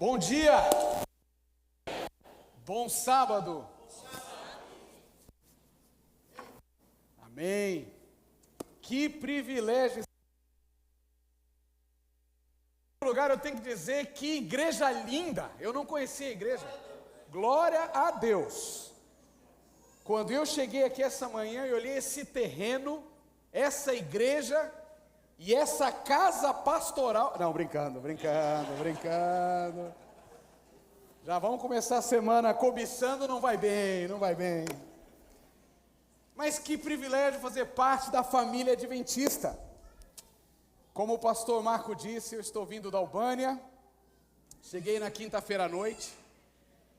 Bom dia, bom sábado, amém, que privilégio. Em primeiro lugar eu tenho que dizer que igreja linda, eu não conhecia a igreja, glória a Deus. Quando eu cheguei aqui essa manhã e olhei esse terreno, essa igreja e essa casa pastoral, não, brincando. Já vamos começar a semana cobiçando, não vai bem. Mas que privilégio fazer parte da família adventista. Como o pastor Marco disse, eu estou vindo da Albânia, cheguei na quinta-feira à noite,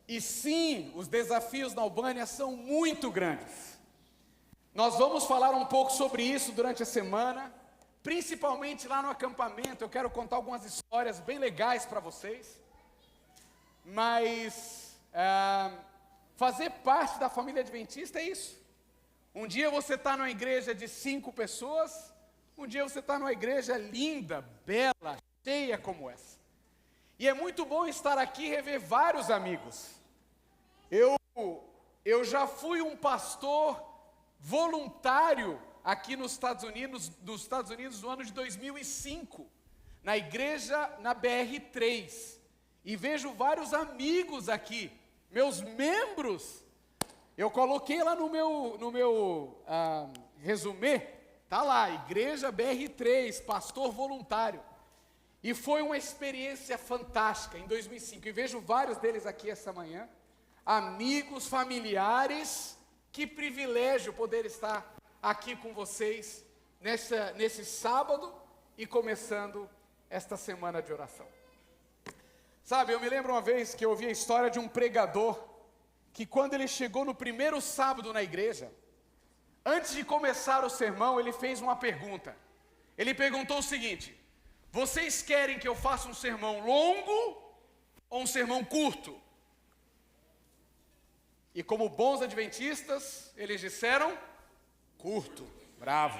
e sim, os desafios na Albânia são muito grandes. Nós vamos falar um pouco sobre isso durante a semana, principalmente lá no acampamento. Eu quero contar algumas histórias bem legais para vocês. Mas fazer parte da família adventista é isso. Um dia você está numa igreja de 5 pessoas, um dia você está numa igreja linda, bela, cheia como essa. E é muito bom estar aqui e rever vários amigos. Eu já fui um pastor voluntário aqui nos Estados Unidos no ano de 2005, na igreja na BR-3. E vejo vários amigos aqui, meus membros. Eu coloquei lá no meu resumê, tá lá, igreja BR-3, pastor voluntário. E foi uma experiência fantástica em 2005. E vejo vários deles aqui essa manhã, amigos, familiares. Que privilégio poder estar aqui com vocês nesse sábado e começando esta semana de oração. Sabe, eu me lembro uma vez que eu ouvi a história de um pregador, que quando ele chegou no primeiro sábado na igreja, antes de começar o sermão, ele fez uma pergunta. Ele perguntou o seguinte: vocês querem que eu faça um sermão longo ou um sermão curto? E como bons adventistas, eles disseram: curto. Bravo,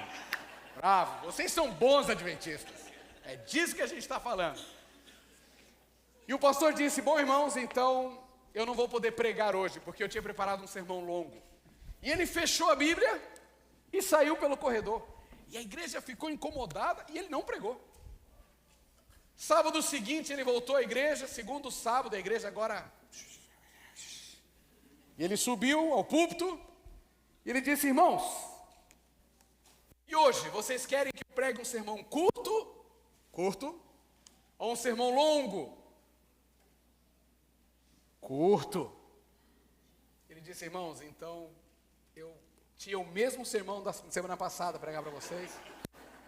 vocês são bons adventistas, é disso que a gente está falando. E o pastor disse: bom, irmãos, então eu não vou poder pregar hoje, porque eu tinha preparado um sermão longo. E ele fechou a Bíblia e saiu pelo corredor. E a igreja ficou incomodada e ele não pregou. Sábado seguinte ele voltou à igreja, segundo sábado, a igreja agora... E ele subiu ao púlpito e ele disse: irmãos, e hoje vocês querem que eu pregue um sermão curto, ou um sermão longo? Curto. Ele disse: irmãos, então eu tinha o mesmo sermão da semana passada para pregar para vocês,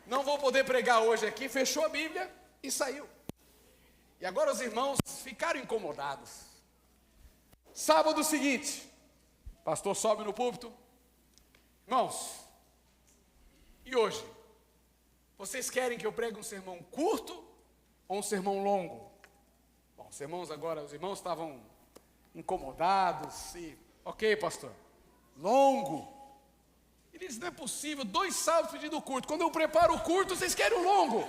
não vou poder pregar hoje aqui. Fechou a Bíblia e saiu. E agora os irmãos ficaram incomodados. Sábado seguinte, o pastor sobe no púlpito: irmãos, e hoje vocês querem que eu pregue um sermão curto ou um sermão longo? Bom, os irmãos estavam incomodados e, ok, pastor, longo. Ele disse: não é possível, 2 sábados pedindo curto, quando eu preparo o curto, vocês querem o longo. Eu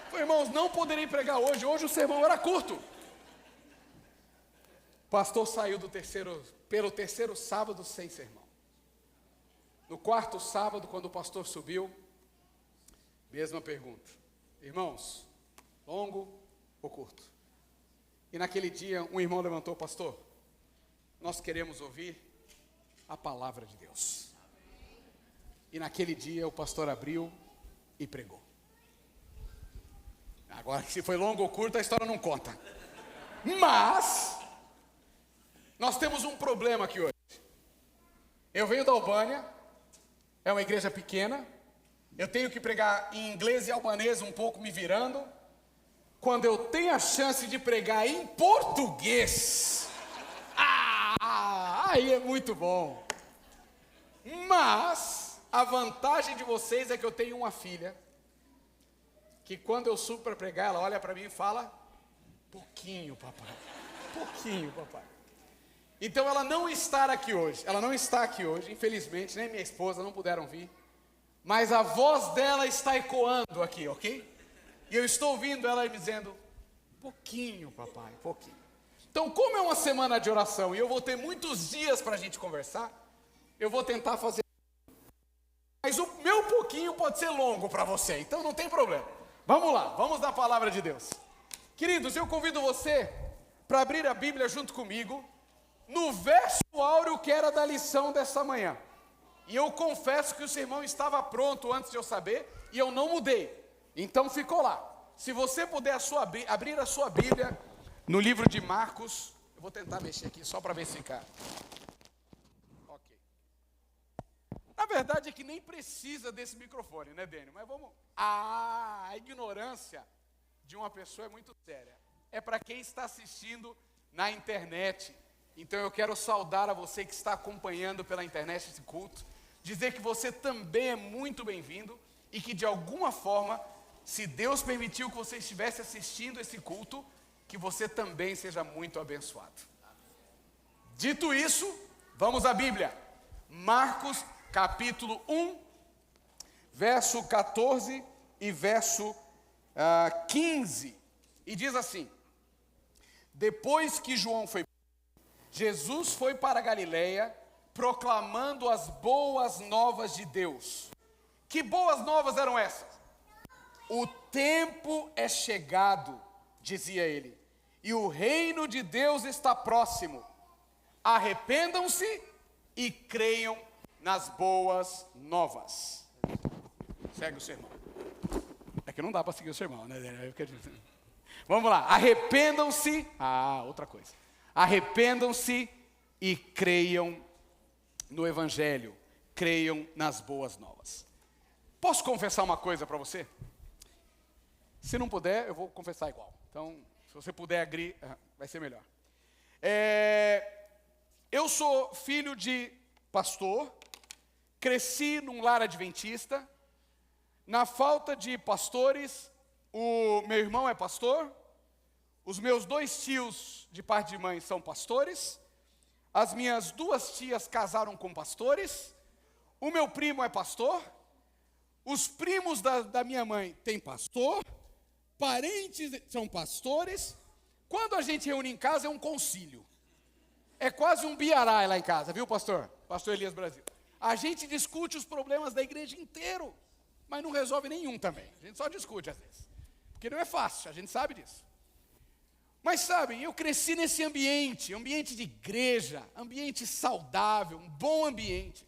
falei: irmãos, não poderei pregar hoje o sermão era curto. O pastor saiu pelo terceiro sábado sem sermão. No 4º sábado, quando o pastor subiu, mesma pergunta: irmãos, longo ou curto? E naquele dia um irmão levantou: pastor, nós queremos ouvir a palavra de Deus. E naquele dia o pastor abriu e pregou. Agora, se foi longo ou curto, a história não conta. Mas nós temos um problema aqui hoje. Eu venho da Albânia, é uma igreja pequena, eu tenho que pregar em inglês e albanês um pouco me virando. Quando eu tenho a chance de pregar em português, aí é muito bom. Mas a vantagem de vocês é que eu tenho uma filha, que quando eu subo para pregar, ela olha para mim e fala: pouquinho, papai. Então ela não está aqui hoje, infelizmente, nem minha esposa não puderam vir, mas a voz dela está ecoando aqui, ok? E eu estou ouvindo ela me dizendo: Pouquinho, papai, pouquinho. Então, como é uma semana de oração e eu vou ter muitos dias para a gente conversar, eu vou tentar fazer. Mas o meu pouquinho pode ser longo para você, então não tem problema. Vamos lá, vamos na palavra de Deus. Queridos, eu convido você para abrir a Bíblia junto comigo, no verso áureo que era da lição dessa manhã. E eu confesso que o sermão estava pronto antes de eu saber, e eu não mudei. Então ficou lá. Se você puder abrir a sua Bíblia no livro de Marcos, eu vou tentar mexer aqui só para ver se fica. Ok. Na verdade é que nem precisa desse microfone, né, Dênio? Mas vamos. A ignorância de uma pessoa é muito séria. É para quem está assistindo na internet. Então eu quero saudar a você que está acompanhando pela internet esse culto, dizer que você também é muito bem-vindo e que de alguma forma, se Deus permitiu que você estivesse assistindo esse culto, que você também seja muito abençoado. Dito isso, vamos à Bíblia. Marcos capítulo 1, verso 14 e verso 15. E diz assim: depois que João foi, Jesus foi para a Galileia, proclamando as boas novas de Deus. Que boas novas eram essas? O tempo é chegado, dizia ele, e o reino de Deus está próximo. Arrependam-se e creiam nas boas novas. Segue o sermão. É que não dá para seguir o sermão, né? Vamos lá. Arrependam-se. Outra coisa. Arrependam-se e creiam no Evangelho. Creiam nas boas novas. Posso confessar uma coisa para você? Se não puder, eu vou confessar igual. Então, se você puder agir, vai ser melhor. Eu sou filho de pastor, cresci num lar adventista. Na falta de pastores, o meu irmão é pastor, os meus 2 tios de parte de mãe são pastores, as minhas 2 tias casaram com pastores, o meu primo é pastor, os primos da minha mãe têm pastor, parentes são pastores. Quando a gente reúne em casa é um concílio. É quase um biará lá em casa, viu, pastor? Pastor Elias Brasil. A gente discute os problemas da igreja inteiro, mas não resolve nenhum também. A gente só discute às vezes. Porque não é fácil, a gente sabe disso. Mas sabem, eu cresci nesse ambiente de igreja, ambiente saudável, um bom ambiente.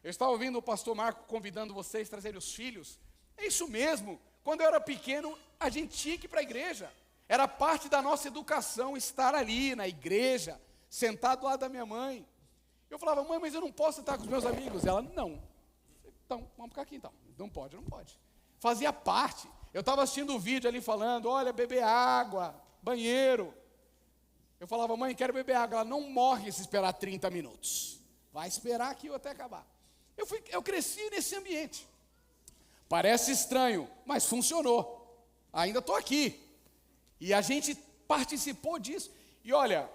Eu estava ouvindo o pastor Marco convidando vocês a trazerem os filhos. É isso mesmo. Quando eu era pequeno, a gente tinha que ir para a igreja. Era parte da nossa educação estar ali na igreja, sentado lá da minha mãe. Eu falava: mãe, mas eu não posso estar com os meus amigos. Ela: não. Então, vamos ficar aqui então. Não pode, não pode. Fazia parte. Eu estava assistindo o vídeo ali falando: olha, beber água, banheiro. Eu falava: mãe, quero beber água. Ela: não morre se esperar 30 minutos. Vai esperar aqui até acabar. Eu cresci nesse ambiente. Parece estranho, mas funcionou. Ainda estou aqui. E a gente participou disso. E olha,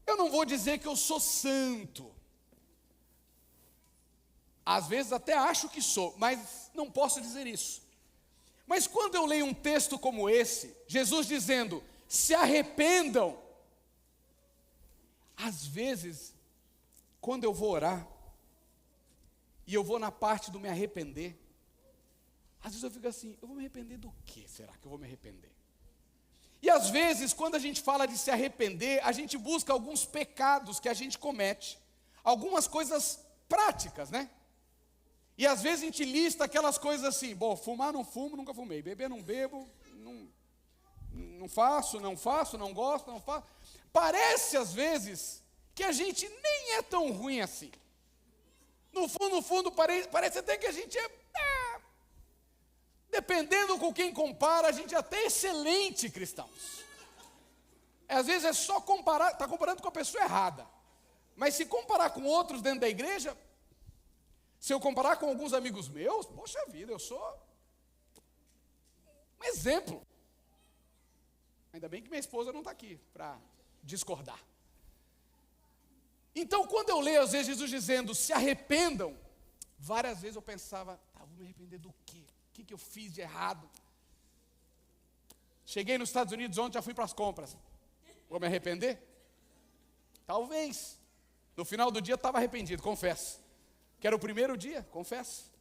eu não vou dizer que eu sou santo. Às vezes até acho que sou, mas não posso dizer isso. Mas quando eu leio um texto como esse, Jesus dizendo: se arrependam. Às vezes, quando eu vou orar, e eu vou na parte do me arrepender, às vezes eu fico assim: eu vou me arrepender do que será que eu vou me arrepender? E às vezes, quando a gente fala de se arrepender, a gente busca alguns pecados que a gente comete, algumas coisas práticas, né? E às vezes a gente lista aquelas coisas assim: bom, fumar não fumo, nunca fumei, beber não bebo, não faço, não gosto, não faço. Parece às vezes que a gente nem é tão ruim assim. No fundo, parece até que a gente dependendo com quem compara, a gente é até excelente cristãos. Às vezes é só comparar, está comparando com a pessoa errada. Mas se comparar com outros dentro da igreja, se eu comparar com alguns amigos meus, poxa vida, eu sou um exemplo. Ainda bem que minha esposa não está aqui para discordar. Então, quando eu leio, às vezes, Jesus dizendo: se arrependam, várias vezes eu pensava: vou me arrepender do quê? O que eu fiz de errado? Cheguei nos Estados Unidos ontem, já fui para as compras. Vou me arrepender? Talvez. No final do dia eu estava arrependido, confesso. Que era o primeiro dia, confesso.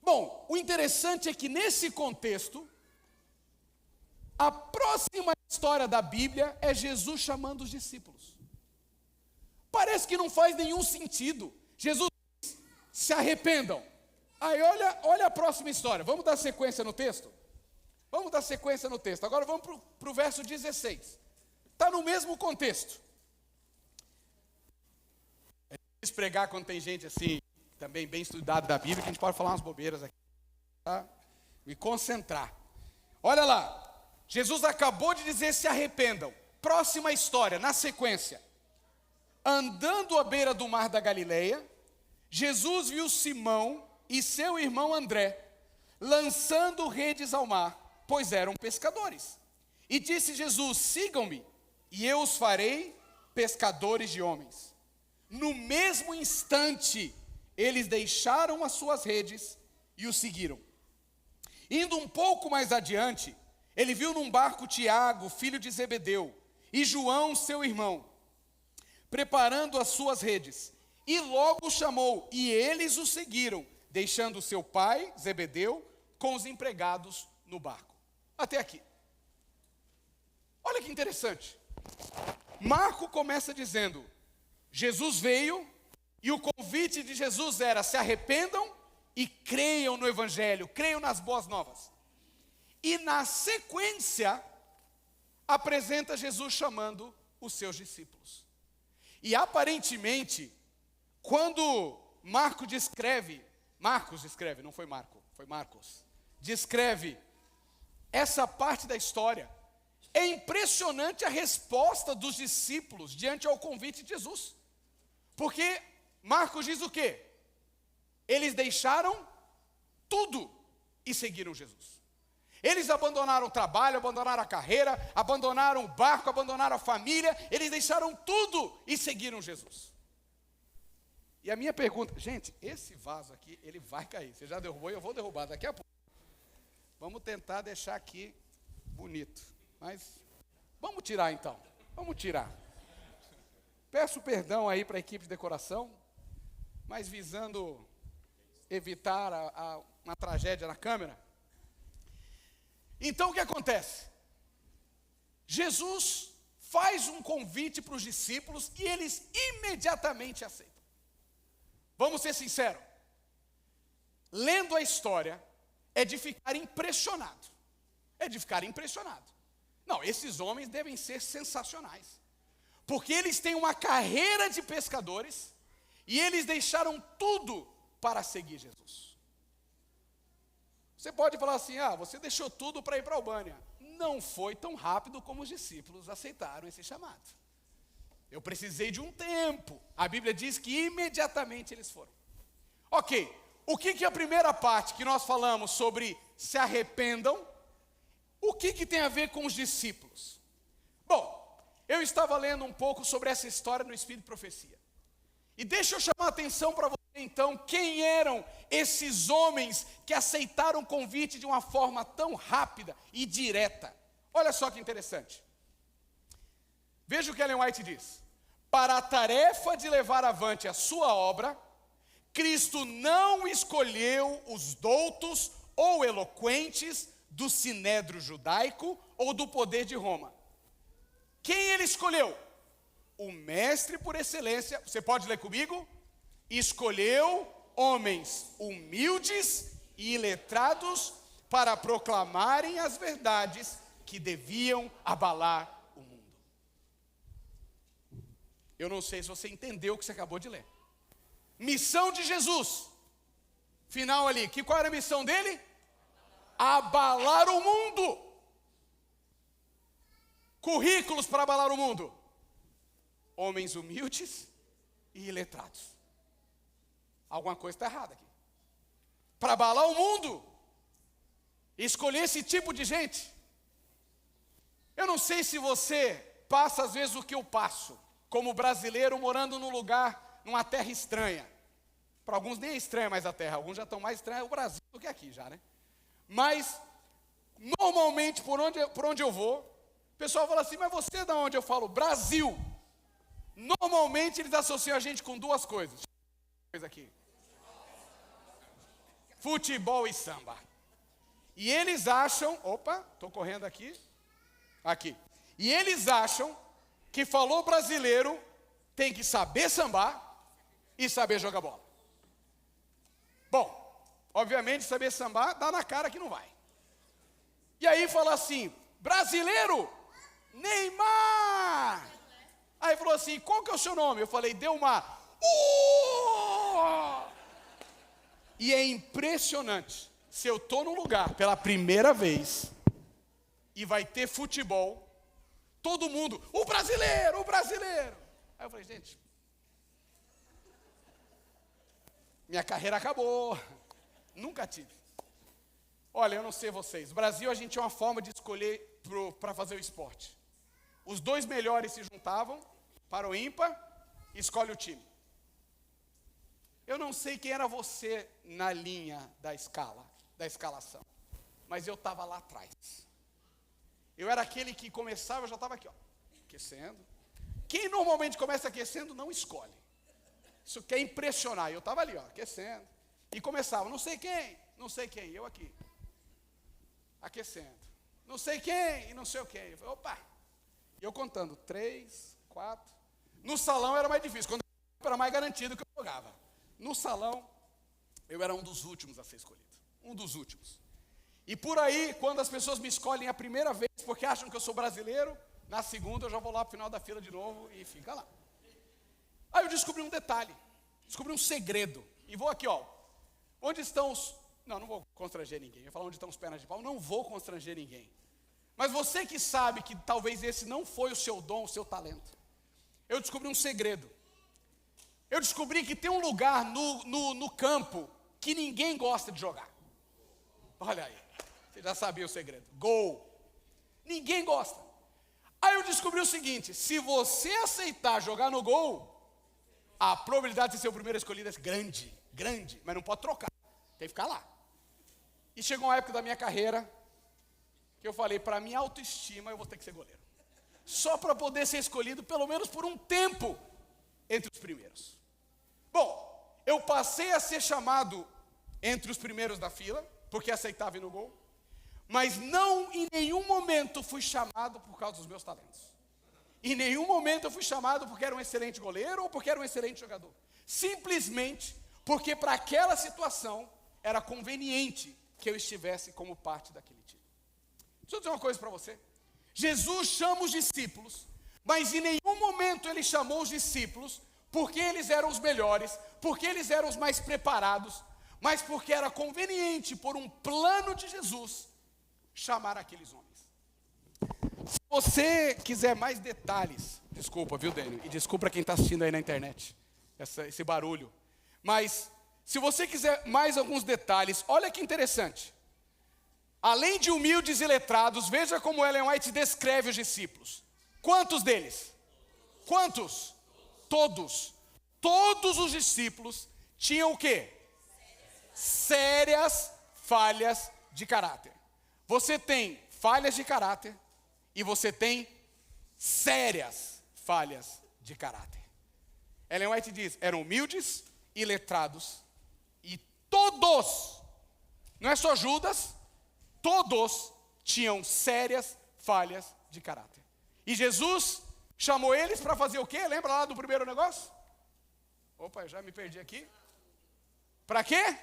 Bom, o interessante é que nesse contexto, a próxima história da Bíblia é Jesus chamando os discípulos. Parece que não faz nenhum sentido. Jesus diz, se arrependam. Aí olha a próxima história. Vamos dar sequência no texto? Vamos dar sequência no texto. Agora vamos para o verso 16. Está no mesmo contexto. É difícil pregar quando tem gente assim, também bem estudada da Bíblia, que a gente pode falar umas bobeiras aqui. Tá? Me concentrar. Olha lá. Jesus acabou de dizer se arrependam. Próxima história, na sequência. Andando à beira do mar da Galileia, Jesus viu Simão e seu irmão André lançando redes ao mar, pois eram pescadores. E disse Jesus, sigam-me, e eu os farei pescadores de homens. No mesmo instante, eles deixaram as suas redes e o seguiram. Indo um pouco mais adiante, ele viu num barco Tiago, filho de Zebedeu, e João, seu irmão, preparando as suas redes. E logo o chamou, e eles o seguiram, deixando seu pai, Zebedeu, com os empregados no barco. Até aqui. Olha que interessante. Marco começa dizendo, Jesus veio, e o convite de Jesus era, se arrependam e creiam no Evangelho, creiam nas boas novas. E na sequência, apresenta Jesus chamando os seus discípulos. E aparentemente, quando Marcos descreve, não foi Marco, foi Marcos, descreve essa parte da história, é impressionante a resposta dos discípulos diante ao convite de Jesus. Porque Marcos diz o quê? Eles deixaram tudo e seguiram Jesus. Eles abandonaram o trabalho, abandonaram a carreira, abandonaram o barco, abandonaram a família, eles deixaram tudo e seguiram Jesus. E a minha pergunta, gente, esse vaso aqui, ele vai cair. Você já derrubou e eu vou derrubar daqui a pouco. Vamos tentar deixar aqui bonito. Mas vamos tirar então, vamos tirar. Peço perdão aí para a equipe de decoração, mas visando evitar uma tragédia na câmera. Então o que acontece? Jesus faz um convite para os discípulos e eles imediatamente aceitam. Vamos ser sinceros. Lendo a história, é de ficar impressionado. É de ficar impressionado. Não, esses homens devem ser sensacionais. Porque eles têm uma carreira de pescadores e eles deixaram tudo para seguir Jesus. Você pode falar assim, você deixou tudo para ir para a Albânia. Não foi tão rápido como os discípulos aceitaram esse chamado. Eu precisei de um tempo. A Bíblia diz que imediatamente eles foram. Ok, o que é a primeira parte que nós falamos sobre se arrependam? O que tem a ver com os discípulos? Bom, eu estava lendo um pouco sobre essa história no Espírito de Profecia. E deixa eu chamar a atenção para você então, quem eram esses homens que aceitaram o convite de uma forma tão rápida e direta? Olha só que interessante. Veja o que Ellen White diz. Para a tarefa de levar avante a sua obra, Cristo não escolheu os doutos ou eloquentes do sinédrio judaico ou do poder de Roma. Quem ele escolheu? O mestre por excelência, você pode ler comigo? Escolheu homens humildes e iletrados para proclamarem as verdades que deviam abalar o mundo. Eu não sei se você entendeu o que você acabou de ler. Missão de Jesus. Final ali, qual era a missão dele? Abalar o mundo. Currículos para abalar o mundo. Homens humildes e iletrados. Alguma coisa está errada aqui. Para abalar o mundo, escolher esse tipo de gente. Eu não sei se você passa às vezes o que eu passo, como brasileiro morando num lugar, numa terra estranha. Para alguns nem é estranha mais a terra, alguns já estão mais estranhos o Brasil do que aqui já, né? Mas Normalmente, por onde eu vou, o pessoal fala assim, mas você é de onde? Eu falo, Brasil. Normalmente eles associam a gente com duas coisas. Aqui. Futebol e samba. E eles acham, estou correndo aqui. E eles acham que falou brasileiro tem que saber sambar e saber jogar bola. Bom, obviamente saber sambar dá na cara que não vai. E aí fala assim, brasileiro, Neymar. Aí falou assim, qual que é o seu nome? Eu falei, Delmar. E é impressionante, se eu estou num lugar pela primeira vez e vai ter futebol, todo mundo, o brasileiro. Aí eu falei, gente, minha carreira acabou, nunca tive. Olha, eu não sei vocês, no Brasil a gente tinha uma forma de escolher para fazer o esporte. Os dois melhores se juntavam para o ímpar e escolhe o time. Eu não sei quem era você na linha da escalação, mas eu estava lá atrás. Eu era aquele que começava, eu já estava aqui, aquecendo. Quem normalmente começa aquecendo não escolhe. Isso quer impressionar. Eu estava ali, aquecendo. E começava, não sei quem, eu aqui. Aquecendo. Não sei quem, e não sei o quem. Eu falei, opa. E eu contando, 3, 4. No salão era mais difícil, quando eu era mais garantido que eu jogava. No salão, eu era um dos últimos a ser escolhido. Um dos últimos. E por aí, quando as pessoas me escolhem a primeira vez, porque acham que eu sou brasileiro, na segunda eu já vou lá para o final da fila de novo e fica lá. Aí eu descobri um detalhe, descobri um segredo. E vou aqui, onde estão os... Não vou constranger ninguém. Eu ia falar onde estão os pernas de pau, não vou constranger ninguém. Mas você que sabe que talvez esse não foi o seu dom, o seu talento. Eu descobri um segredo. Eu descobri que tem um lugar no campo que ninguém gosta de jogar. Olha aí, você já sabia o segredo. Gol. Ninguém gosta. Aí eu descobri o seguinte, se você aceitar jogar no gol, a probabilidade de ser o primeiro escolhido é grande, mas não pode trocar, tem que ficar lá. E chegou uma época da minha carreira, que eu falei, para minha autoestima eu vou ter que ser goleiro. Só para poder ser escolhido, pelo menos por um tempo, entre os primeiros. Bom, eu passei a ser chamado entre os primeiros da fila, porque aceitava ir no gol, mas não em nenhum momento fui chamado por causa dos meus talentos. Em nenhum momento eu fui chamado porque era um excelente goleiro ou porque era um excelente jogador. Simplesmente porque para aquela situação era conveniente que eu estivesse como parte daquele time. Deixa eu dizer uma coisa para você. Jesus chama os discípulos, mas em nenhum momento ele chamou os discípulos porque eles eram os melhores, porque eles eram os mais preparados, mas porque era conveniente, por um plano de Jesus, chamar aqueles homens. Se você quiser mais detalhes, desculpa, viu, Dênio? E desculpa quem está assistindo aí na internet, esse barulho. Mas, se você quiser mais alguns detalhes, olha que interessante. Além de humildes e letrados, veja como Ellen White descreve os discípulos. Quantos deles? Quantos? Todos. Todos os discípulos tinham o quê? Sérias falhas de caráter. Você tem falhas de caráter e você tem sérias falhas de caráter. Ellen White diz, eram humildes e letrados e todos, não é só Judas, todos tinham sérias falhas de caráter. E Jesus chamou eles para fazer o quê? Lembra lá do primeiro negócio? Opa, eu já me perdi aqui. Para quê?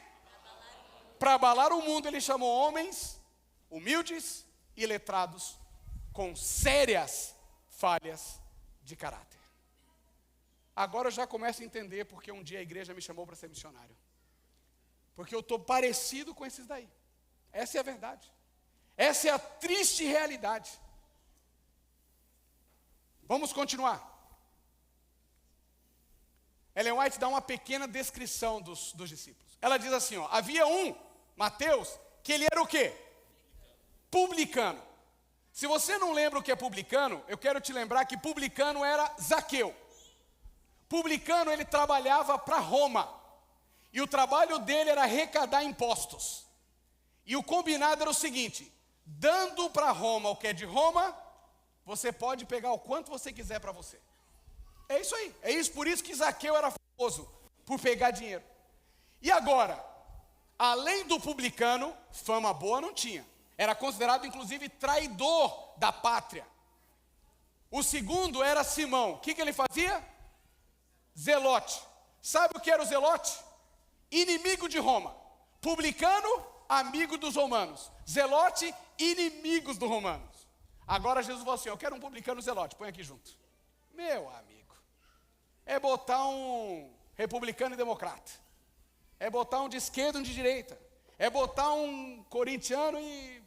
Para abalar o mundo, ele chamou homens humildes e letrados com sérias falhas de caráter. Agora eu já começo a entender porque um dia a igreja me chamou para ser missionário. Porque eu estou parecido com esses daí. Essa é a verdade. Essa é a triste realidade. Vamos continuar. Ellen White dá uma pequena descrição dos discípulos. Ela diz assim, havia um, Mateus, que ele era o quê? Publicano. Se você não lembra o que é publicano, eu quero te lembrar que publicano era Zaqueu. Publicano, ele trabalhava para Roma. E o trabalho dele era arrecadar impostos. E o combinado era o seguinte, dando para Roma o que é de Roma, você pode pegar o quanto você quiser para você. É isso aí, é isso, por isso que Zaqueu era famoso, por pegar dinheiro. E agora, além do publicano, fama boa não tinha. Era considerado, inclusive, traidor da pátria. O segundo era Simão. O que ele fazia? Zelote. Sabe o que era o zelote? Inimigo de Roma. Publicano, amigo dos romanos. Zelote, inimigos dos romanos. Agora Jesus falou assim, eu quero um publicano zelote, põe aqui junto. Meu amigo, é botar um republicano e democrata. É botar um de esquerda e um de direita. É botar um corintiano e...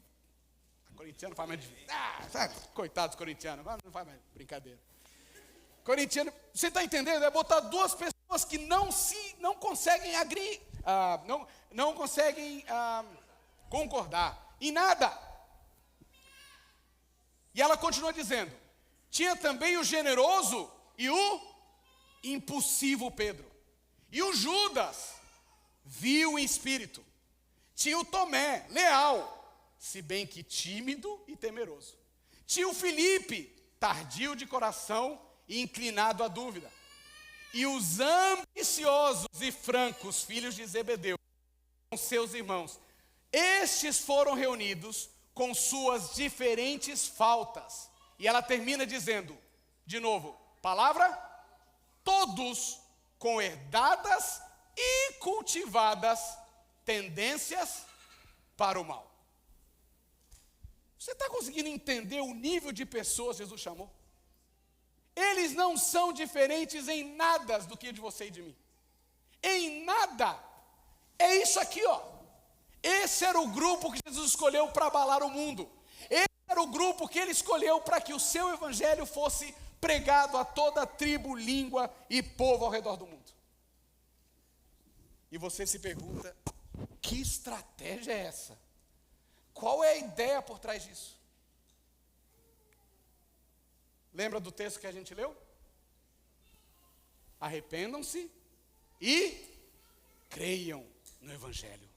Corintiano faz mais difícil. Sabe? Coitados dos corintianos, não faz mais brincadeira. Corintiano, você está entendendo? É botar duas pessoas que não conseguem não conseguem concordar em nada. E ela continua dizendo, tinha também o generoso e o impulsivo Pedro. E o Judas viu em espírito. Tinha o Tomé, leal, se bem que tímido e temeroso. Tinha o Filipe, tardio de coração e inclinado à dúvida. E os ambiciosos e francos filhos de Zebedeu, com seus irmãos. Estes foram reunidos com suas diferentes faltas. E ela termina dizendo, de novo, palavra, todos com herdadas e cultivadas tendências para o mal. Você está conseguindo entender o nível de pessoas que Jesus chamou? Eles não são diferentes em nada do que de você e de mim. Em nada. É isso aqui, ó. Esse era o grupo que Jesus escolheu para abalar o mundo. Esse era o grupo que ele escolheu para que o seu evangelho fosse pregado a toda tribo, língua e povo ao redor do mundo. E você se pergunta, que estratégia é essa? Qual é a ideia por trás disso? Lembra do texto que a gente leu? Arrependam-se e creiam no evangelho.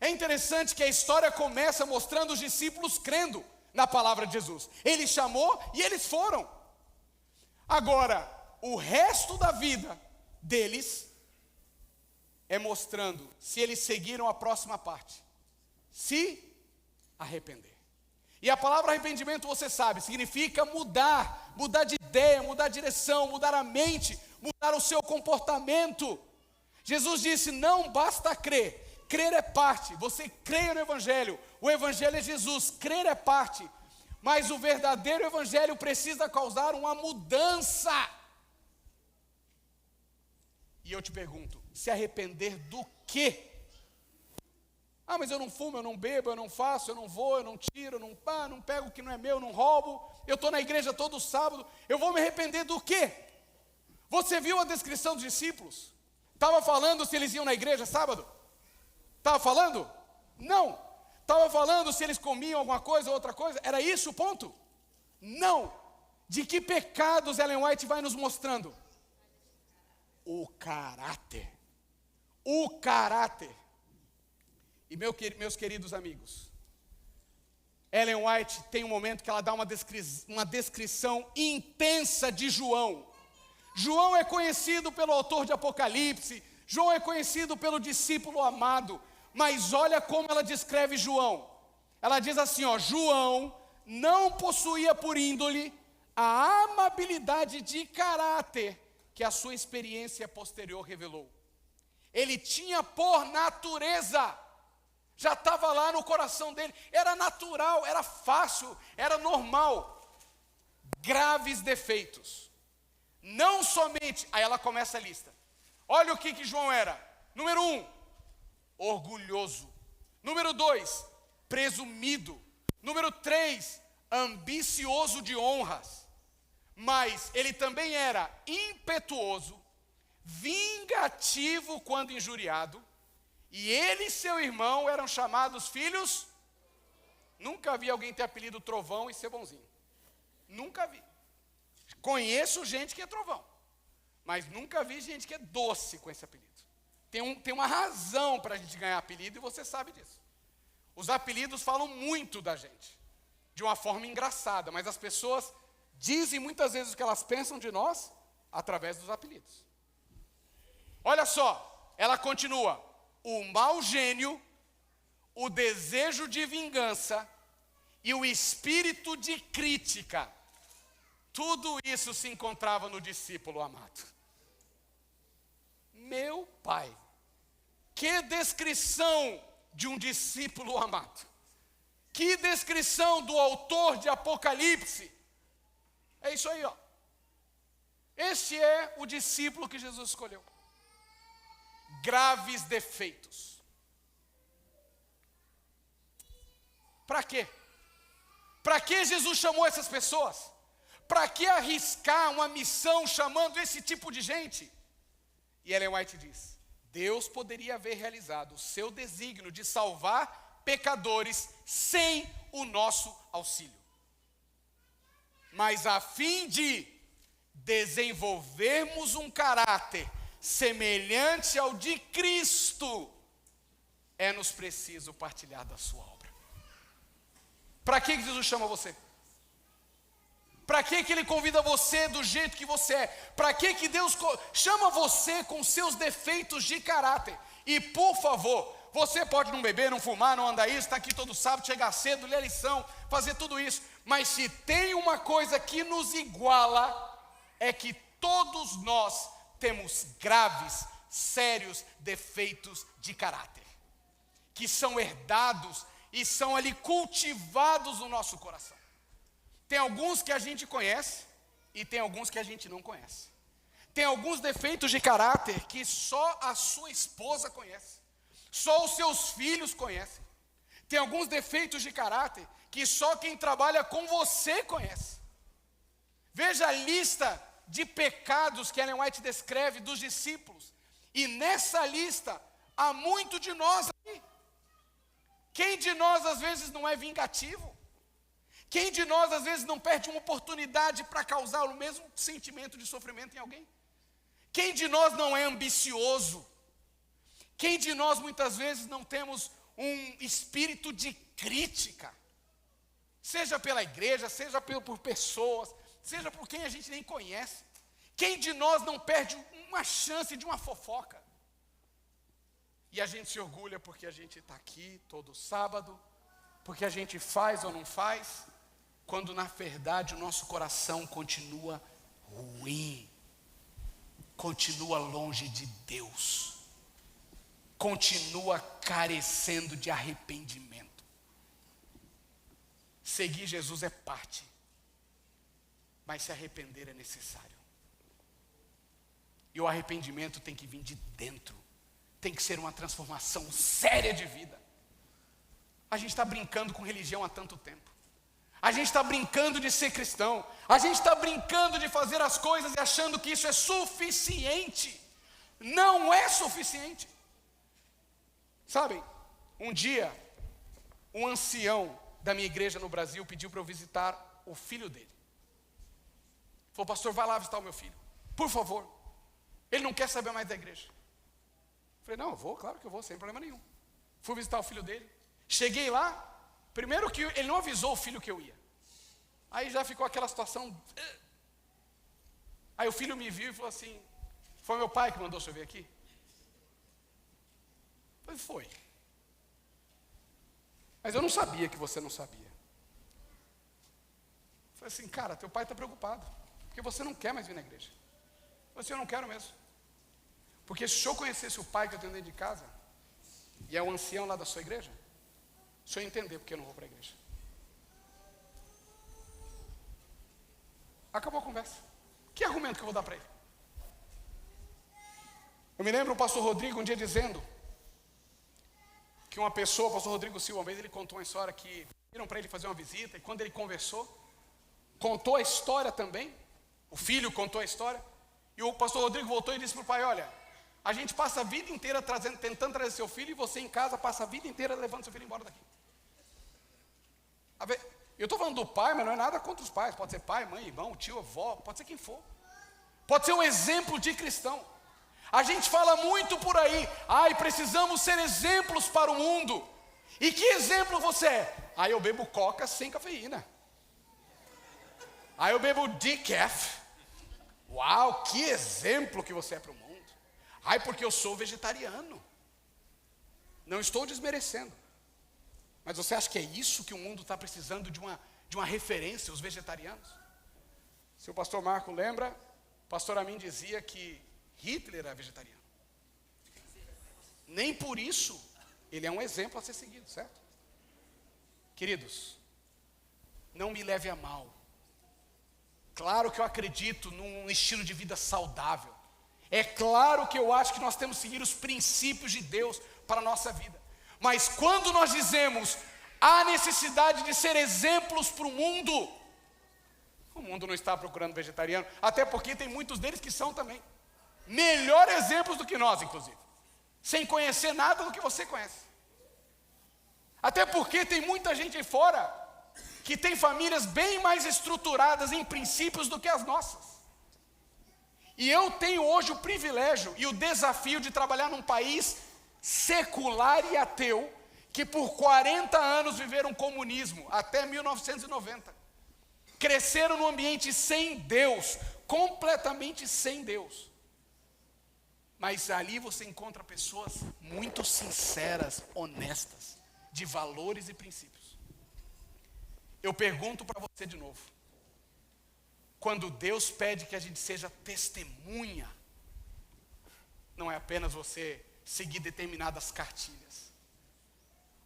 É interessante que a história começa mostrando os discípulos crendo na palavra de Jesus. Ele chamou e eles foram. Agora, o resto da vida deles é mostrando se eles seguiram a próxima parte. Se arrepender. E a palavra arrependimento, você sabe, significa mudar de ideia, mudar de direção, mudar a mente, mudar o seu comportamento. Jesus disse, não basta crer. Crer é parte, você creia no evangelho, o evangelho é Jesus, crer é parte, mas o verdadeiro evangelho precisa causar uma mudança. E eu te pergunto, se arrepender do quê? Ah, mas eu não fumo, eu não bebo, eu não faço, eu não vou, eu não tiro, eu não pego o que não é meu, não roubo, eu estou na igreja todo sábado, eu vou me arrepender do quê? Você viu a descrição dos discípulos? Estava falando se eles iam na igreja sábado? Estava falando? Não. Estava falando se eles comiam alguma coisa ou outra coisa? Era isso o ponto? Não. De que pecados Ellen White vai nos mostrando? O caráter. O caráter. E meus queridos amigos, Ellen White tem um momento que ela dá uma descrição intensa de João. João é conhecido pelo autor de Apocalipse, João é conhecido pelo discípulo amado, mas olha como ela descreve João. Ela diz assim, ó, João não possuía por índole a amabilidade de caráter que a sua experiência posterior revelou. Ele tinha por natureza, já estava lá no coração dele, era natural, era fácil, era normal, graves defeitos. Não somente, aí ela começa a lista. Olha o que João era. Número 1, orgulhoso. Número 2, presumido. Número 3, ambicioso de honras. Mas ele também era impetuoso, vingativo quando injuriado. E ele e seu irmão eram chamados filhos. Nunca vi alguém ter apelido Trovão e ser bonzinho. Nunca vi. Conheço gente que é trovão, mas nunca vi gente que é doce com esse apelido. Tem uma razão para a gente ganhar apelido e você sabe disso. Os apelidos falam muito da gente, de uma forma engraçada, mas as pessoas dizem muitas vezes o que elas pensam de nós através dos apelidos. Olha só, ela continua: o mau gênio, o desejo de vingança e o espírito de crítica. Tudo isso se encontrava no discípulo amado. Meu Pai, que descrição de um discípulo amado. Que descrição do autor de Apocalipse. É isso aí, ó. Este é o discípulo que Jesus escolheu. Graves defeitos. Para quê? Para que Jesus chamou essas pessoas? Para que arriscar uma missão chamando esse tipo de gente? E Ellen White diz: Deus poderia haver realizado o seu desígnio de salvar pecadores sem o nosso auxílio. Mas a fim de desenvolvermos um caráter semelhante ao de Cristo, é-nos preciso partilhar da sua obra. Para que Jesus chama você? Para que Ele convida você do jeito que você é? Para que Deus chama você com seus defeitos de caráter? E por favor, você pode não beber, não fumar, não andar isso, estar aqui todo sábado, chegar cedo, ler a lição, fazer tudo isso. Mas se tem uma coisa que nos iguala, é que todos nós temos graves, sérios defeitos de caráter, que são herdados e são ali cultivados no nosso coração. Tem alguns que a gente conhece e tem alguns que a gente não conhece. Tem alguns defeitos de caráter que só a sua esposa conhece, só os seus filhos conhecem. Tem alguns defeitos de caráter que só quem trabalha com você conhece. Veja a lista de pecados que Ellen White descreve dos discípulos. E nessa lista há muito de nós aqui. Quem de nós às vezes não é vingativo? Quem de nós às vezes não perde uma oportunidade para causar o mesmo sentimento de sofrimento em alguém? Quem de nós não é ambicioso? Quem de nós muitas vezes não temos um espírito de crítica? Seja pela igreja, seja por pessoas, seja por quem a gente nem conhece. Quem de nós não perde uma chance de uma fofoca? E a gente se orgulha porque a gente está aqui todo sábado, porque a gente faz ou não faz, quando na verdade o nosso coração continua ruim, continua longe de Deus, continua carecendo de arrependimento. Seguir Jesus é parte, mas se arrepender é necessário. E o arrependimento tem que vir de dentro, tem que ser uma transformação séria de vida. A gente está brincando com religião há tanto tempo. A gente está brincando de ser cristão. A gente está brincando de fazer as coisas e achando que isso é suficiente. Não é suficiente. Sabem, um dia, um ancião da minha igreja no Brasil pediu para eu visitar o filho dele. Falou: pastor, vai lá visitar o meu filho, por favor. Ele não quer saber mais da igreja. Falei: não, eu vou, claro que eu vou, sem problema nenhum. Fui visitar o filho dele. Cheguei lá, primeiro que ele não avisou o filho que eu ia. Aí já ficou aquela situação. Aí o filho me viu e falou assim: foi meu pai que mandou o senhor vir aqui? Eu falei: foi. Mas eu não sabia que você não sabia. Eu falei assim: cara, teu pai está preocupado, porque você não quer mais vir na igreja. Eu falei assim: eu não quero mesmo. Porque se o senhor conhecesse o pai que eu tenho dentro de casa, e é um ancião lá da sua igreja, o senhor ia entender porque eu não vou para a igreja. Acabou a conversa. Que argumento que eu vou dar para ele? Eu me lembro o pastor Rodrigo um dia dizendo que uma pessoa, o pastor Rodrigo Silva, uma vez ele contou uma história que pediram para ele fazer uma visita, e quando ele conversou, contou a história também, o filho contou a história, e o pastor Rodrigo voltou e disse para o pai: olha, a gente passa a vida inteira tentando trazer seu filho, e você em casa passa a vida inteira levando seu filho embora daqui. Eu estou falando do pai, mas não é nada contra os pais. Pode ser pai, mãe, irmão, tio, avó, pode ser quem for. Pode ser um exemplo de cristão. A gente fala muito por aí: ai, precisamos ser exemplos para o mundo. E que exemplo você é? Eu bebo coca sem cafeína. Eu bebo decaf. Uau, que exemplo que você é para o mundo. Porque eu sou vegetariano. Não estou desmerecendo. Mas você acha que é isso que o mundo está precisando de uma referência, os vegetarianos? Se o pastor Marco lembra, o pastor Amin dizia que Hitler era vegetariano. Nem por isso ele é um exemplo a ser seguido, certo? Queridos, não me leve a mal. Claro que eu acredito num estilo de vida saudável. É claro que eu acho que nós temos que seguir os princípios de Deus para a nossa vida. Mas quando nós dizemos há necessidade de ser exemplos para o mundo não está procurando vegetariano, até porque tem muitos deles que são também melhor exemplos do que nós, inclusive, sem conhecer nada do que você conhece. Até porque tem muita gente aí fora que tem famílias bem mais estruturadas em princípios do que as nossas. E eu tenho hoje o privilégio e o desafio de trabalhar num país secular e ateu, que por 40 anos viveram comunismo, até 1990. Cresceram num ambiente sem Deus, completamente sem Deus. Mas ali você encontra pessoas muito sinceras, honestas, de valores e princípios. Eu pergunto para você de novo. Quando Deus pede que a gente seja testemunha, não é apenas você seguir determinadas cartilhas.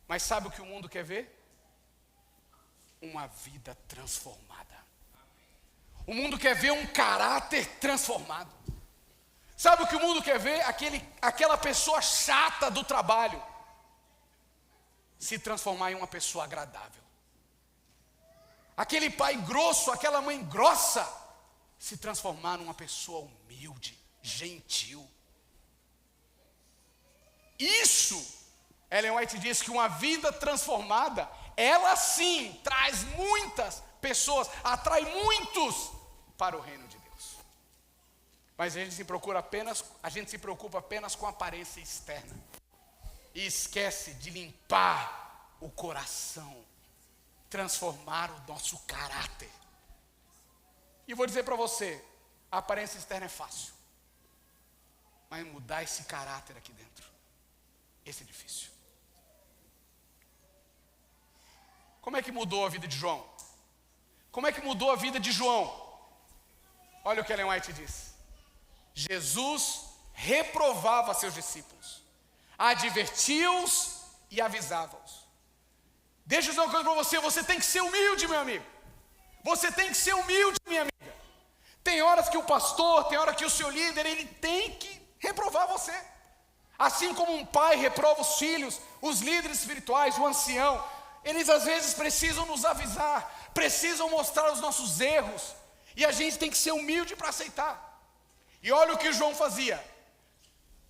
Mas sabe o que o mundo quer ver? Uma vida transformada. O mundo quer ver um caráter transformado. Sabe o que o mundo quer ver? Aquela pessoa chata do trabalho se transformar em uma pessoa agradável. Aquele pai grosso, aquela mãe grossa, se transformar numa pessoa humilde, gentil. Isso, Ellen White diz que uma vida transformada, ela sim traz muitas pessoas, atrai muitos para o reino de Deus. Mas a gente se preocupa apenas com a aparência externa e esquece de limpar o coração, transformar o nosso caráter. E vou dizer para você, a aparência externa é fácil, mas mudar esse caráter aqui dentro, esse é difícil. Como é que mudou a vida de João? Como é que mudou a vida de João? Olha o que Ellen White diz. Jesus reprovava seus discípulos, advertia-os e avisava-os. Deixa eu dizer uma coisa para você, você tem que ser humilde, meu amigo. Você tem que ser humilde, minha amiga. Tem horas que o pastor, tem hora que o seu líder, ele tem que reprovar você. Assim como um pai reprova os filhos, os líderes espirituais, o ancião, eles às vezes precisam nos avisar, precisam mostrar os nossos erros, e a gente tem que ser humilde para aceitar. E olha o que João fazia.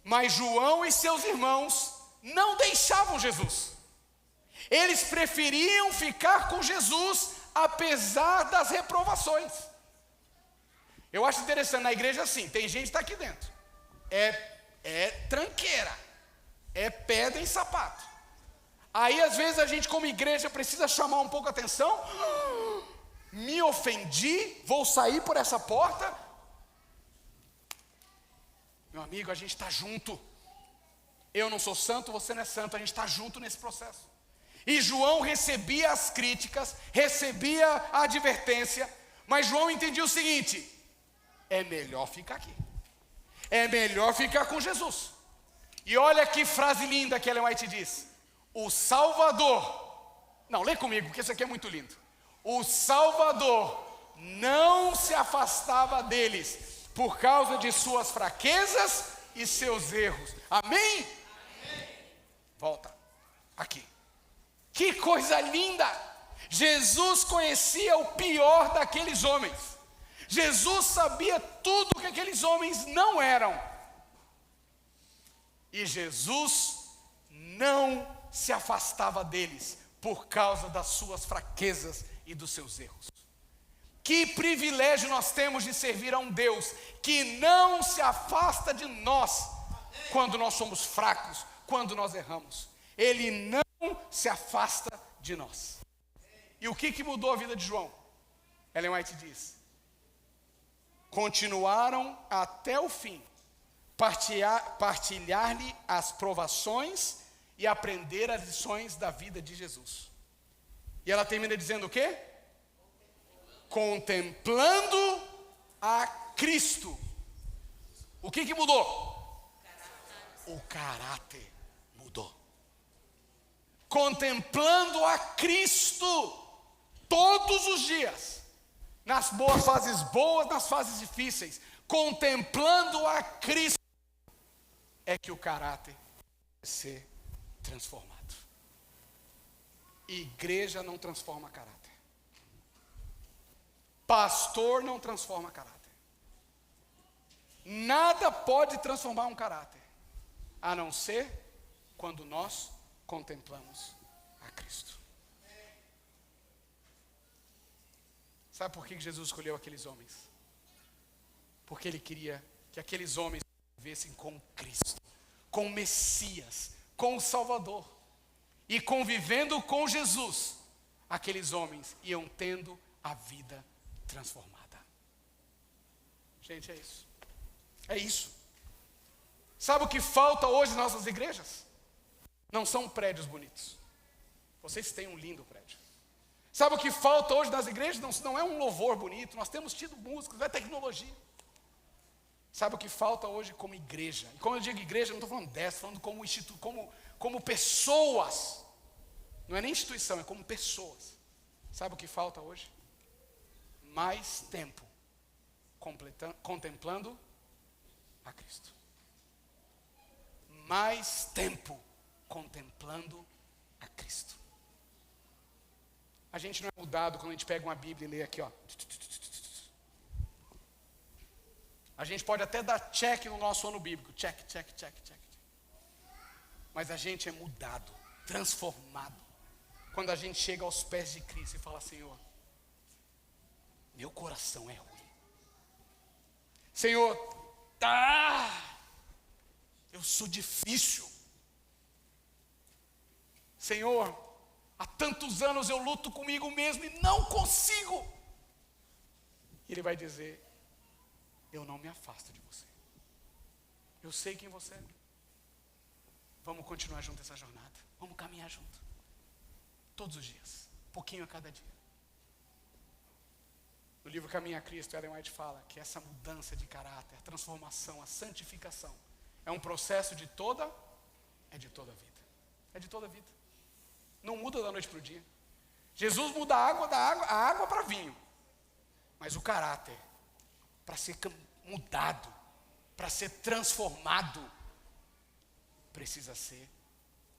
Mas João e seus irmãos não deixavam Jesus. Eles preferiam ficar com Jesus, apesar das reprovações. Eu acho interessante, na igreja assim, tem gente que está aqui dentro. É tranqueira, é pedra em sapato. Aí às vezes a gente como igreja precisa chamar um pouco a atenção. Me ofendi, vou sair por essa porta. Meu amigo, a gente está junto. Eu não sou santo, você não é santo, a gente está junto nesse processo. E João recebia as críticas, recebia a advertência, mas João entendia o seguinte: é melhor ficar aqui. É melhor ficar com Jesus. E olha que frase linda que Ellen White diz. O Salvador, não, lê comigo, porque isso aqui é muito lindo. O Salvador não se afastava deles por causa de suas fraquezas e seus erros. Amém? Amém. Volta, aqui. Que coisa linda! Jesus conhecia o pior daqueles homens. Jesus sabia tudo que aqueles homens não eram. E Jesus não se afastava deles por causa das suas fraquezas e dos seus erros. Que privilégio nós temos de servir a um Deus que não se afasta de nós quando nós somos fracos, quando nós erramos. Ele não se afasta de nós. E o que mudou a vida de João? Ellen White diz: continuaram até o fim, partilhar-lhe as provações e aprender as lições da vida de Jesus. E ela termina dizendo o quê? Contemplando a Cristo. O que mudou? O caráter mudou. Contemplando a Cristo todos os dias, nas fases boas, nas fases difíceis, contemplando a Cristo, é que o caráter vai ser transformado. Igreja não transforma caráter. Pastor não transforma caráter. Nada pode transformar um caráter, a não ser quando nós contemplamos a Cristo. Sabe por que Jesus escolheu aqueles homens? Porque Ele queria que aqueles homens vivessem com Cristo, com o Messias, com o Salvador. E convivendo com Jesus, aqueles homens iam tendo a vida transformada. Gente, é isso. É isso. Sabe o que falta hoje nas nossas igrejas? Não são prédios bonitos. Vocês têm um lindo prédio. Sabe o que falta hoje nas igrejas? Não é um louvor bonito. Nós temos tido músicos, é tecnologia. Sabe o que falta hoje como igreja? E quando eu digo igreja, não estou falando dessa, falando como instituto, como pessoas. Não é nem instituição, é como pessoas. Sabe o que falta hoje? Mais tempo contemplando a Cristo. Mais tempo contemplando a Cristo. A gente não é mudado quando a gente pega uma Bíblia e lê aqui, ó. A gente pode até dar check no nosso ano bíblico. Check. Mas a gente é mudado, transformado, quando a gente chega aos pés de Cristo e fala: Senhor, meu coração é ruim. Senhor, eu sou difícil. Senhor, há tantos anos eu luto comigo mesmo e não consigo. E Ele vai dizer: eu não me afasto de você. Eu sei quem você é. Vamos continuar junto essa jornada. Vamos caminhar junto. Todos os dias. Um pouquinho a cada dia. No livro Caminho a Cristo, Ellen White fala que essa mudança de caráter, a transformação, a santificação, é um processo de toda a vida. É de toda a vida. Não muda da noite para o dia. Jesus muda a água para vinho. Mas o caráter, para ser mudado, para ser transformado, precisa ser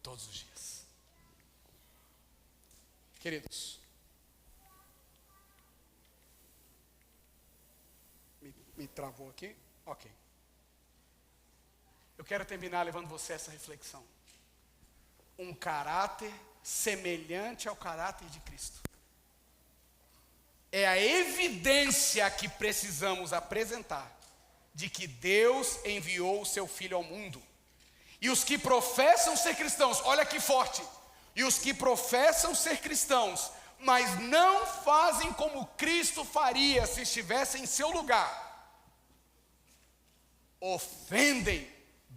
todos os dias. Queridos, me travou aqui? Ok. Eu quero terminar levando você a essa reflexão. Um caráter semelhante ao caráter de Cristo é a evidência que precisamos apresentar de que Deus enviou o seu Filho ao mundo. E os que professam ser cristãos, olha que forte, e os que professam ser cristãos, mas não fazem como Cristo faria se estivesse em seu lugar, ofendem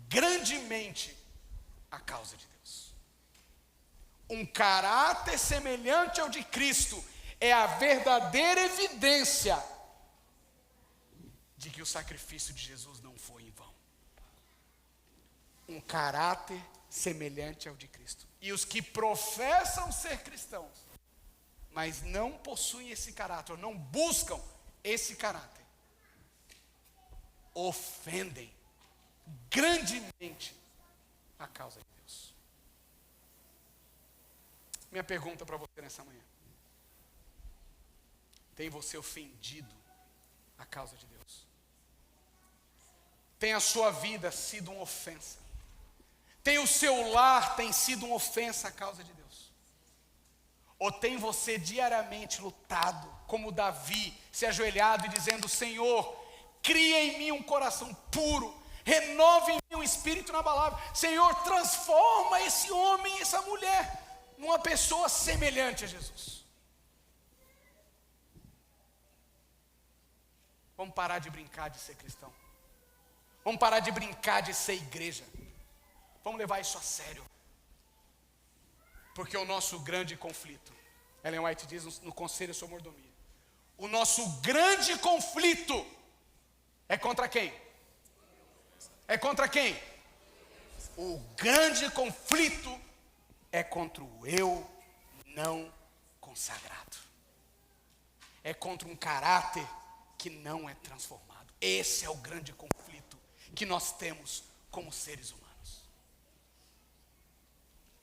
grandemente a causa de Deus. Um caráter semelhante ao de Cristo é a verdadeira evidência de que o sacrifício de Jesus não foi em vão. Um caráter semelhante ao de Cristo. E os que professam ser cristãos, mas não possuem esse caráter, ou não buscam esse caráter, ofendem grandemente a causa de Deus. Minha pergunta para você nessa manhã: tem você ofendido a causa de Deus? Tem a sua vida sido uma ofensa? Tem o seu lar tem sido uma ofensa à causa de Deus? Ou tem você diariamente lutado, como Davi, se ajoelhado e dizendo: Senhor, cria em mim um coração puro, renova em mim um espírito inabalável. Senhor, transforma esse homem, essa mulher, numa pessoa semelhante a Jesus. Vamos parar de brincar de ser cristão. Vamos parar de brincar de ser igreja. Vamos levar isso a sério. Porque o nosso grande conflito, Ellen White diz no Conselho sobre Mordomia, o nosso grande conflito é contra quem? É contra quem? O grande conflito é contra o eu não consagrado. É contra um caráter que não é transformado. Esse é o grande conflito que nós temos como seres humanos.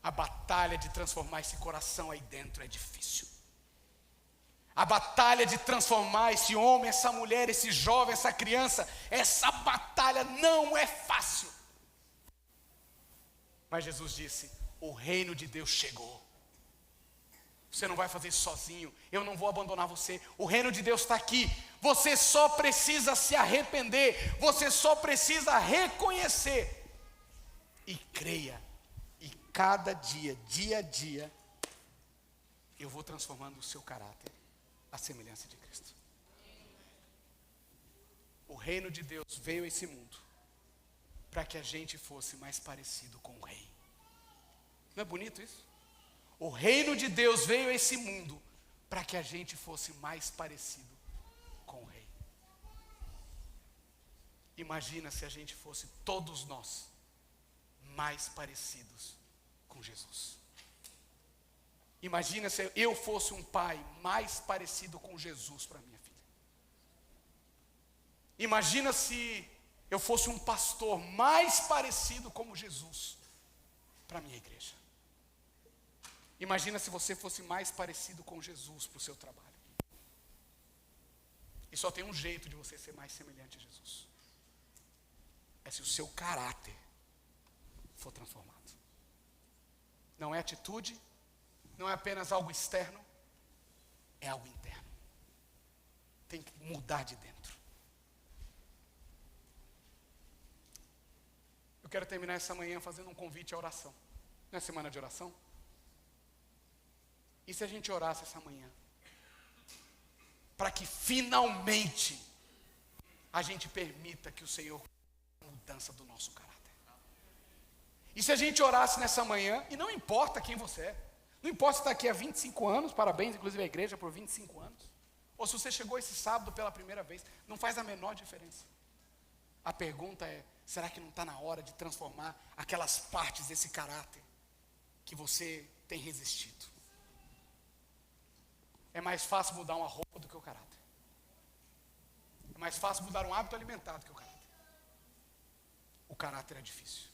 A batalha de transformar esse coração aí dentro é difícil. A batalha de transformar esse homem, essa mulher, esse jovem, essa criança, essa batalha não é fácil. Mas Jesus disse: o reino de Deus chegou. Você não vai fazer isso sozinho. Eu não vou abandonar você. O reino de Deus está aqui. Você só precisa se arrepender. Você só precisa reconhecer. E creia. E cada dia, dia a dia, eu vou transformando o seu caráter à semelhança de Cristo. O reino de Deus veio a esse mundo para que a gente fosse mais parecido com o rei. Não é bonito isso? O reino de Deus veio a esse mundo para que a gente fosse mais parecido com o rei. Imagina se a gente fosse, todos nós, mais parecidos com Jesus. Imagina se eu fosse um pai mais parecido com Jesus para minha filha. Imagina se eu fosse um pastor mais parecido como Jesus para minha igreja. Imagina se você fosse mais parecido com Jesus para o seu trabalho. E só tem um jeito de você ser mais semelhante a Jesus. É se o seu caráter for transformado. Não é atitude, não é apenas algo externo, é algo interno. Tem que mudar de dentro. Eu quero terminar essa manhã fazendo um convite à oração. Não é semana de oração? E se a gente orasse essa manhã? Para que finalmente a gente permita que o Senhor faça a mudança do nosso caráter. E se a gente orasse nessa manhã, e não importa quem você é, não importa se está aqui há 25 anos, parabéns inclusive à igreja por 25 anos, ou se você chegou esse sábado pela primeira vez, não faz a menor diferença. A pergunta é: será que não está na hora de transformar aquelas partes desse caráter que você tem resistido? É mais fácil mudar uma roupa do que o caráter. É mais fácil mudar um hábito alimentar do que o caráter. O caráter é difícil.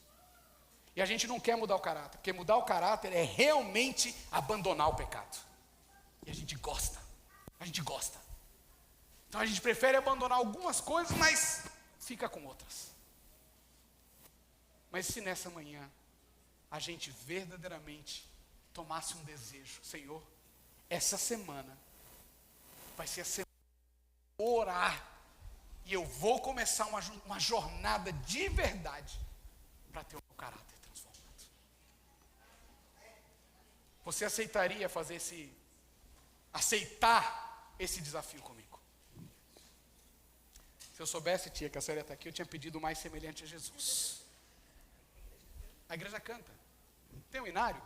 E a gente não quer mudar o caráter, porque mudar o caráter é realmente abandonar o pecado. E a gente gosta. A gente gosta. Então a gente prefere abandonar algumas coisas, mas fica com outras. Mas se nessa manhã a gente verdadeiramente tomasse um desejo: Senhor, essa semana vai ser a semana de orar, e eu vou começar uma jornada de verdade para ter o meu caráter transformado. Você aceitaria aceitar esse desafio comigo? Se eu soubesse, tia, que a senhora está aqui, eu tinha pedido mais semelhante a Jesus. A igreja canta. Tem um inário?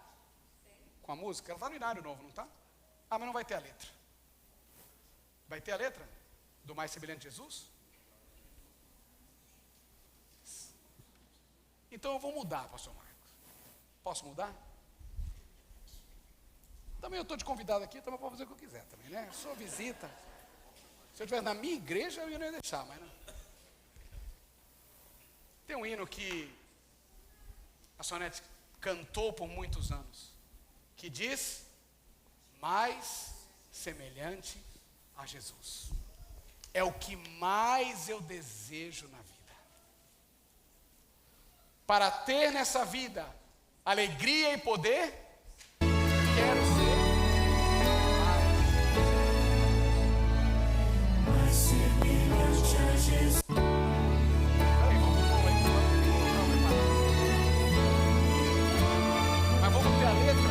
Com a música? Ela está no inário novo, não está? Ah, mas não vai ter a letra. Vai ter a letra do mais semelhante a Jesus? Então eu vou mudar, pastor Marcos. Posso mudar? Também eu estou de convidado aqui, também posso fazer o que eu quiser também, né? Eu sou visita. Se eu estivesse na minha igreja, eu não ia deixar, mas não. Tem um hino que a Sonete cantou por muitos anos, que diz: mais semelhante a Jesus. É o que mais eu desejo na vida. Para ter nessa vida alegria e poder, quero ser mais semelhante a Jesus. Mas vamos ter a letra?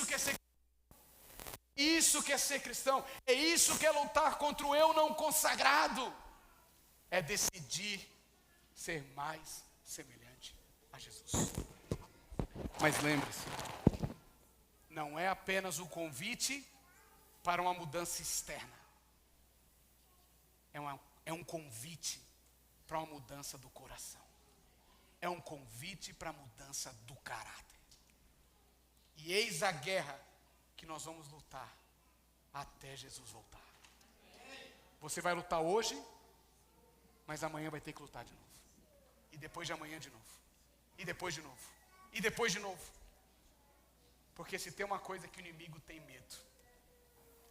isso que é ser isso que é ser cristão, é isso que é lutar contra o eu não consagrado, é decidir ser mais semelhante a Jesus. Mas lembre-se, não é apenas o convite para uma mudança externa, é um convite para uma mudança do coração, é um convite para a mudança do caráter. E eis a guerra que nós vamos lutar até Jesus voltar. Você vai lutar hoje, mas amanhã vai ter que lutar de novo. E depois de amanhã de novo. E depois de novo. E depois de novo. Porque se tem uma coisa que o inimigo tem medo,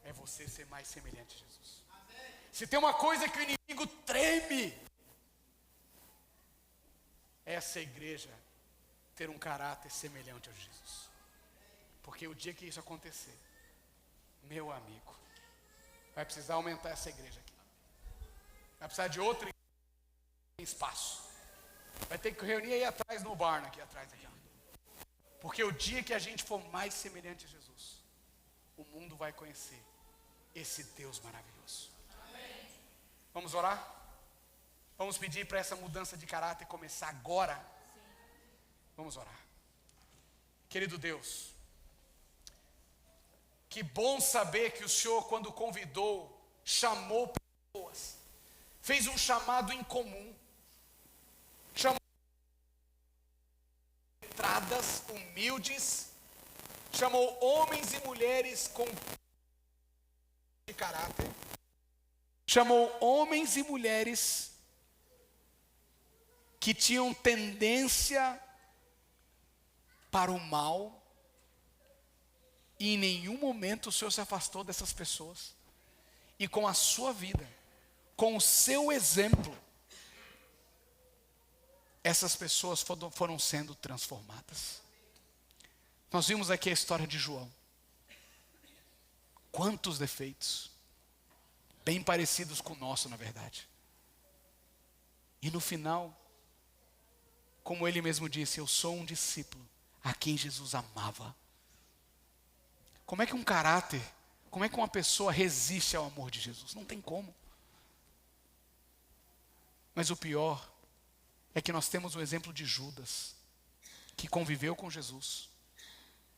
é você ser mais semelhante a Jesus. Se tem uma coisa que o inimigo treme, é essa igreja ter um caráter semelhante a Jesus. Porque o dia que isso acontecer, meu amigo, vai precisar aumentar essa igreja aqui. Vai precisar de outro espaço. Vai ter que reunir aí atrás no barn, aqui atrás. Aqui, ó. Porque o dia que a gente for mais semelhante a Jesus, o mundo vai conhecer esse Deus maravilhoso. Amém. Vamos orar? Vamos pedir para essa mudança de caráter começar agora? Sim. Vamos orar. Querido Deus, que bom saber que o Senhor, quando convidou, chamou pessoas, fez um chamado em comum, chamou letradas, humildes, chamou homens e mulheres com de caráter, chamou homens e mulheres que tinham tendência para o mal, e em nenhum momento o Senhor se afastou dessas pessoas. E com a sua vida, com o seu exemplo, essas pessoas foram sendo transformadas. Nós vimos aqui a história de João. Quantos defeitos, bem parecidos com o nosso, na verdade. E no final, como ele mesmo disse, eu sou um discípulo a quem Jesus amava. Como é que um caráter, como é que uma pessoa resiste ao amor de Jesus? Não tem como. Mas o pior é que nós temos o exemplo de Judas, que conviveu com Jesus,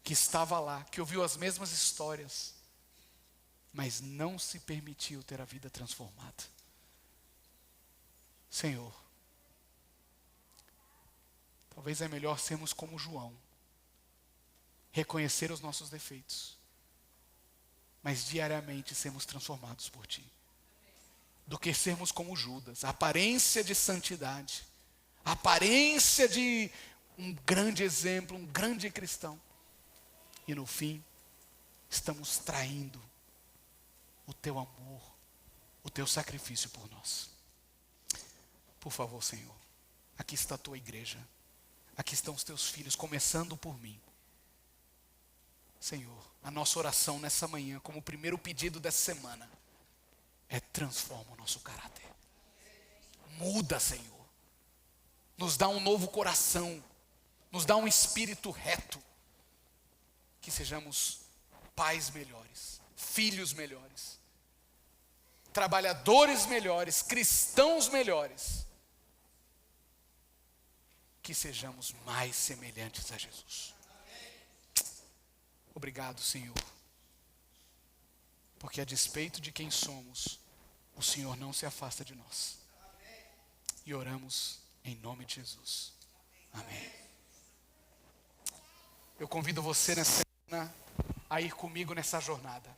que estava lá, que ouviu as mesmas histórias, mas não se permitiu ter a vida transformada. Senhor, talvez é melhor sermos como João, reconhecer os nossos defeitos, mas diariamente sermos transformados por Ti, do que sermos como Judas, a aparência de santidade, a aparência de um grande exemplo, um grande cristão, e no fim, estamos traindo o Teu amor, o Teu sacrifício por nós. Por favor, Senhor, aqui está a Tua igreja, aqui estão os Teus filhos, começando por mim. Senhor, a nossa oração nessa manhã, como o primeiro pedido dessa semana, é transforma o nosso caráter. Muda, Senhor. Nos dá um novo coração, nos dá um espírito reto, que sejamos pais melhores, filhos melhores, trabalhadores melhores, cristãos melhores, que sejamos mais semelhantes a Jesus. Obrigado, Senhor, porque a despeito de quem somos, o Senhor não se afasta de nós. E oramos em nome de Jesus. Amém. Eu convido você nessa semana a ir comigo nessa jornada,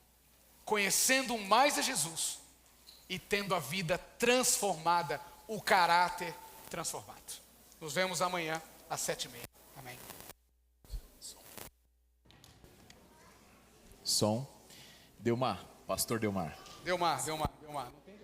conhecendo mais a Jesus e tendo a vida transformada, o caráter transformado. Nos vemos amanhã às 7h30. Amém. Som. Delmar, pastor Delmar. Delmar. Não tem